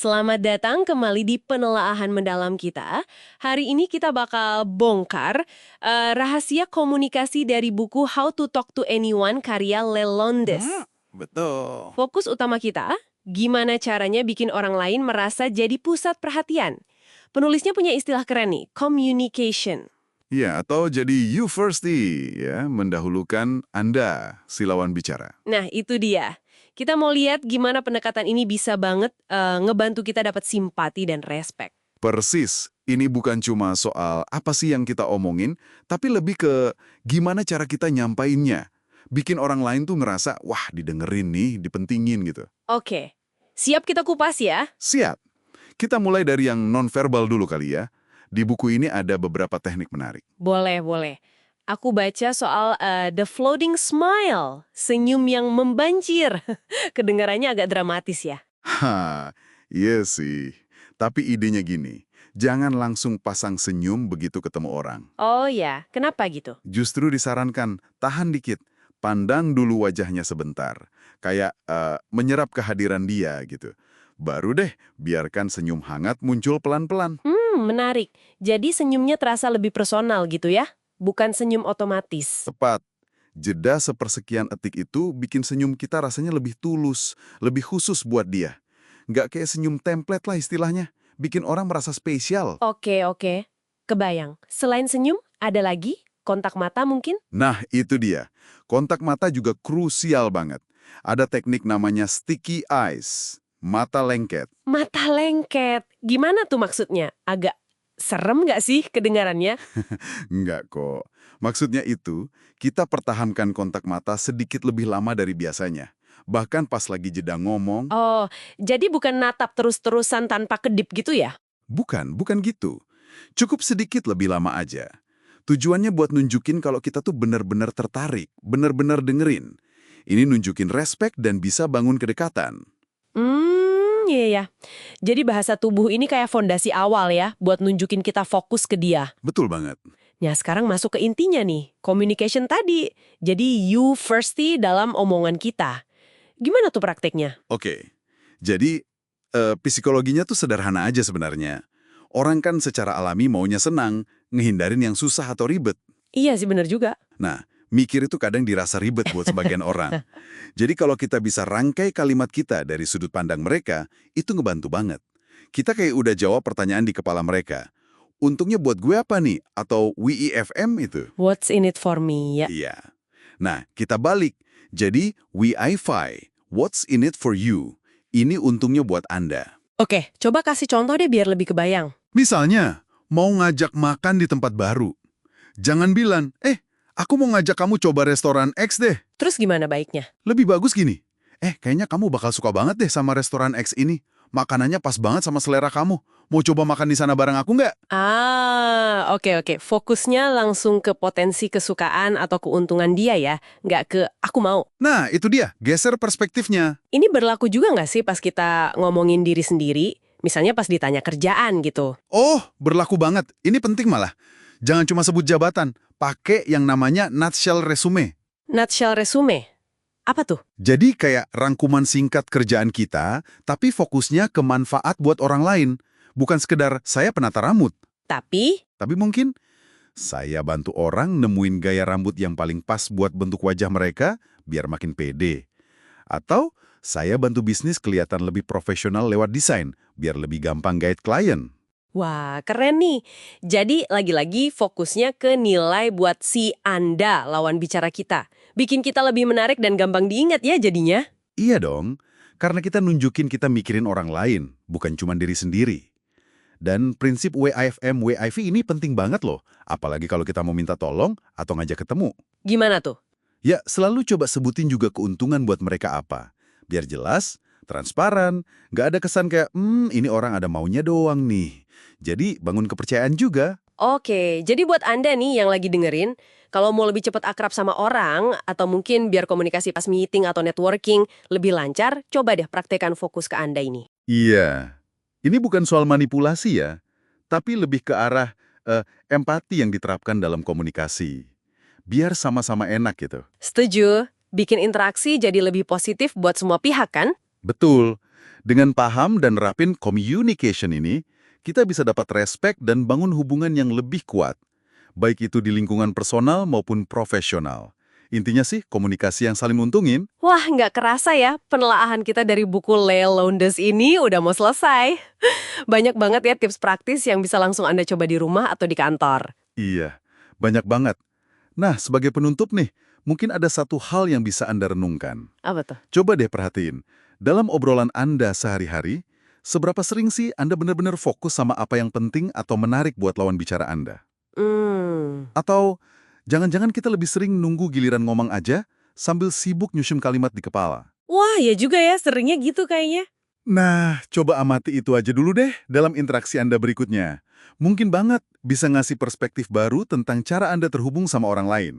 Selamat datang kembali di penelaahan mendalam kita. Hari ini kita bakal bongkar rahasia komunikasi dari buku How to Talk to Anyone karya Lelondes. Betul. Fokus utama kita, gimana caranya bikin orang lain merasa jadi pusat perhatian. Penulisnya punya istilah keren nih, communication. Ya, atau jadi you firsty, ya, mendahulukan Anda, si lawan bicara. Nah, itu dia. Kita mau lihat gimana pendekatan ini bisa banget ngebantu kita dapat simpati dan respect. Persis, ini bukan cuma soal apa sih yang kita omongin, tapi lebih ke gimana cara kita nyampainnya. Bikin orang lain tuh ngerasa, wah didengerin nih, dipentingin gitu. Oke, siap kita kupas ya? Siap. Kita mulai dari yang nonverbal dulu kali ya. Di buku ini ada beberapa teknik menarik. Boleh, boleh. Aku baca soal the floating smile, senyum yang membanjir. Kedengarannya agak dramatis ya. Iya sih. Tapi idenya gini, jangan langsung pasang senyum begitu ketemu orang. Oh ya, kenapa gitu? Justru disarankan, tahan dikit, pandang dulu wajahnya sebentar. Kayak menyerap kehadiran dia gitu. Baru deh, biarkan senyum hangat muncul pelan-pelan. Menarik. Jadi senyumnya terasa lebih personal gitu ya? Bukan senyum otomatis. Tepat. Jeda sepersekian etik itu bikin senyum kita rasanya lebih tulus, lebih khusus buat dia. Nggak kayak senyum template lah istilahnya. Bikin orang merasa spesial. Oke, oke. Kebayang. Selain senyum, ada lagi? Kontak mata mungkin? Nah, itu dia. Kontak mata juga krusial banget. Ada teknik namanya sticky eyes, mata lengket. Mata lengket. Gimana tuh maksudnya? Agak serem nggak sih kedengarannya? Enggak kok. Maksudnya itu, kita pertahankan kontak mata sedikit lebih lama dari biasanya. Bahkan pas lagi jeda ngomong, Oh, jadi bukan natap terus-terusan tanpa kedip gitu ya? bukan gitu. Cukup sedikit lebih lama aja. Tujuannya buat nunjukin kalau kita tuh benar-benar tertarik, benar-benar dengerin. Ini nunjukin respect dan bisa bangun kedekatan. Iya ya. Jadi bahasa tubuh ini kayak fondasi awal ya, buat nunjukin kita fokus ke dia. Betul banget. Nah, sekarang masuk ke intinya nih, communication tadi. Jadi you firsty dalam omongan kita. Gimana tuh prakteknya? Oke. Jadi, psikologinya tuh sederhana aja sebenarnya. Orang kan secara alami maunya senang, ngehindarin yang susah atau ribet. Iya sih bener juga. Nah, mikir itu kadang dirasa ribet buat sebagian orang. Jadi kalau kita bisa rangkai kalimat kita dari sudut pandang mereka, itu ngebantu banget. Kita kayak udah jawab pertanyaan di kepala mereka. Untungnya buat gue apa nih? Atau WIFM itu? What's in it for me? Ya. Iya. Nah, kita balik. Jadi, WIFI. What's in it for you? Ini untungnya buat Anda. Oke, coba kasih contoh deh biar lebih kebayang. Misalnya, mau ngajak makan di tempat baru. Jangan bilang, aku mau ngajak kamu coba restoran X deh. Terus gimana baiknya? Lebih bagus gini. Kayaknya kamu bakal suka banget deh sama restoran X ini. Makanannya pas banget sama selera kamu. Mau coba makan di sana bareng aku nggak? Oke. Fokusnya langsung ke potensi kesukaan atau keuntungan dia ya, nggak ke aku mau. Nah, itu dia. Geser perspektifnya. Ini berlaku juga nggak sih pas kita ngomongin diri sendiri? Misalnya pas ditanya kerjaan gitu. Oh, berlaku banget. Ini penting malah. Jangan cuma sebut jabatan. Pakai yang namanya nutshell resume. Nutshell resume. Apa tuh? Jadi kayak rangkuman singkat kerjaan kita, tapi fokusnya ke manfaat buat orang lain. Bukan sekedar saya penata rambut. Tapi, Tapi mungkin saya bantu orang nemuin gaya rambut yang paling pas buat bentuk wajah mereka biar makin pede. Atau saya bantu bisnis kelihatan lebih profesional lewat desain biar lebih gampang guide klien. wah keren nih. Jadi lagi-lagi fokusnya ke nilai buat si Anda, lawan bicara kita. Bikin kita lebih menarik dan gampang diingat ya jadinya. Iya dong, karena kita nunjukin kita mikirin orang lain, bukan cuma diri sendiri. Dan prinsip WIFM, WIV ini penting banget loh, apalagi kalau kita mau minta tolong atau ngajak ketemu. Gimana tuh? Ya, selalu coba sebutin juga keuntungan buat mereka apa. Biar jelas, transparan, nggak ada kesan kayak, ini orang ada maunya doang nih. Jadi, bangun kepercayaan juga. Oke, jadi buat Anda nih yang lagi dengerin, kalau mau lebih cepat akrab sama orang, atau mungkin biar komunikasi pas meeting atau networking lebih lancar, coba deh praktekkan fokus ke Anda ini. Iya, ini bukan soal manipulasi ya, tapi lebih ke arah empati yang diterapkan dalam komunikasi. Biar sama-sama enak gitu. Setuju? Bikin interaksi jadi lebih positif buat semua pihak kan? Betul. Dengan paham dan rapin communication ini, kita bisa dapat respect dan bangun hubungan yang lebih kuat, baik itu di lingkungan personal maupun profesional. Intinya sih, komunikasi yang saling untungin. Wah, nggak kerasa ya, penelaahan kita dari buku Leigh Lowndes ini udah mau selesai. Banyak banget ya tips praktis yang bisa langsung Anda coba di rumah atau di kantor. Iya, banyak banget. Nah, sebagai penutup nih, mungkin ada satu hal yang bisa Anda renungkan. Apa tuh? Coba deh perhatiin, dalam obrolan Anda sehari-hari, seberapa sering sih Anda benar-benar fokus sama apa yang penting atau menarik buat lawan bicara Anda? Hmm. Atau jangan-jangan kita lebih sering nunggu giliran ngomong aja sambil sibuk nyusun kalimat di kepala? Wah, ya juga ya, seringnya gitu kayaknya. Nah, coba amati itu aja dulu deh dalam interaksi Anda berikutnya. Mungkin banget bisa ngasih perspektif baru tentang cara Anda terhubung sama orang lain.